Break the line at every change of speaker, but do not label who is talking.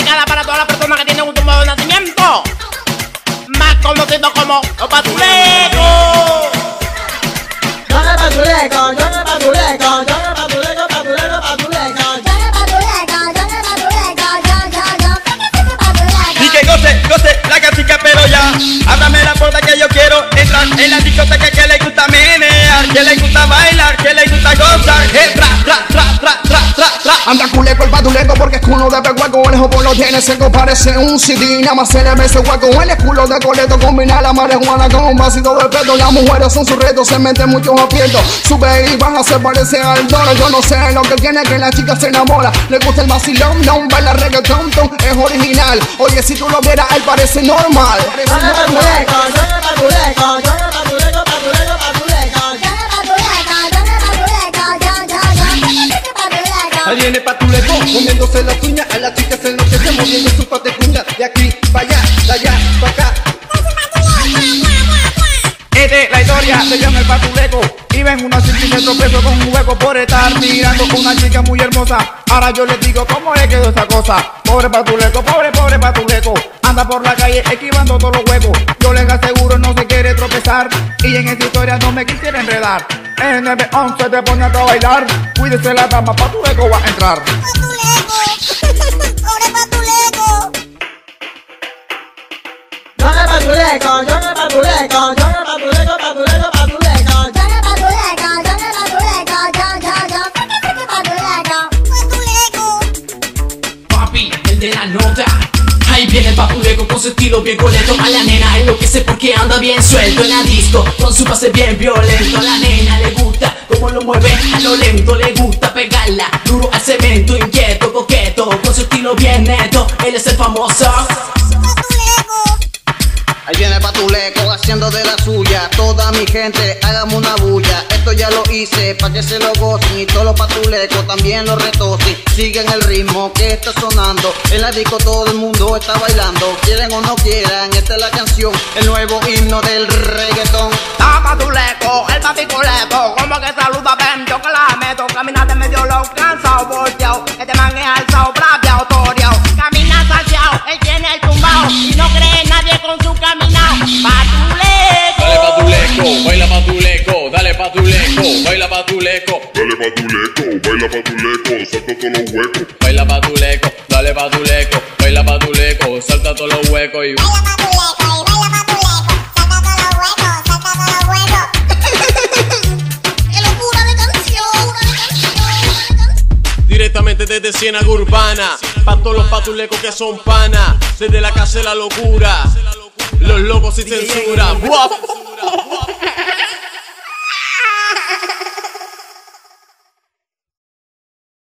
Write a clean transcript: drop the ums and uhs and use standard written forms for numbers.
dedicada para todas las personas que tienen un tumor de nacimiento, más conocido como los patulecos.
Yo no patuleco, yo no patuleco, yo no patuleco, patuleco, patuleco.
Y que goce la cachica, pero ya ábrame la puerta que yo quiero entrar en la discoteca, que le gusta menear, que le gusta bailar, que le gusta gozar.
Anda culeco el patuleco porque es culo de pecueco. El jopo lo tiene seco, parece un CD. Nada más se le ve ese hueco. El culo de coleto combina la marihuana con un vasito de pedo. Las mujeres son sus retos, se meten muchos aprietos. Sube y baja, se parece al dólar. Yo no sé lo que tiene, que la chica se enamora. Le gusta el vacilón, no baila reggaetón, es original. Oye, si tú lo vieras, él parece normal.
Yo no patuleco, yo no patuleco, yo no patuleco, patuleco, patuleco.
Ahí viene patuleco, comiéndose las uñas, a las chicas se enloquece moviendo su patecunga. De aquí para allá, de allá para acá. Esta es la historia de John el patuleco. Iba en una cinta y se tropezó con un hueco por estar mirando con una chica muy hermosa. Ahora yo les digo cómo le quedó esa cosa. Pobre patuleco, pobre patuleco. Anda por la calle esquivando todos los huecos. Yo les aseguro no se quiere tropezar, y en esta historia no me quisiera enredar. En el 911 te pone a bailar. Cuídese la dama, patuleco va a entrar.
Yo no patuleco, yo no patuleco, yo no patuleco, patuleco, patuleco.
Papi, el de la nota. Ahí viene el patuleco con su estilo bien coleto. A la nena enloquece porque anda bien suelto en la disco, con su pase bien violento. A la nena le gusta cómo lo mueve a lo lento, le gusta pegarla duro al cemento. Inquieto, coqueto, con su estilo bien neto. Él es el famoso
Ahí viene el patuleco haciendo de la suya. Toda mi gente, hagamos una bulla. Esto ya lo hice pa' que se lo gocen, y todos los patulecos también lo retosen. Siguen el ritmo que está sonando. En la disco todo el mundo está bailando. Quieren o no quieran, esta es la canción, el nuevo himno del reggaetón.
Ah, patuleco, el paticuleco, como que saluda, ven, yo que la meto. Camina de medio lo cansado, volteado. Este man es alzado, braviao, toreao. Camina saciao, él tiene el tumbao, y no cree nadie con su caminao. Patuleco.
Dale patuleco, baila patuleco, dale patuleco, baila patuleco.
Dale patuleco, baila patuleco, salta todos los huecos.
Baila patuleco, dale patuleco, baila patuleco, salta todos los huecos y
baila patuleco, salta todos los huecos, salta todos los huecos. ¡Qué locura de canción!
directamente desde Ciénaga Urbana, pa' todos los patulecos que son panas, desde la casa de la locura, los locos sin censura.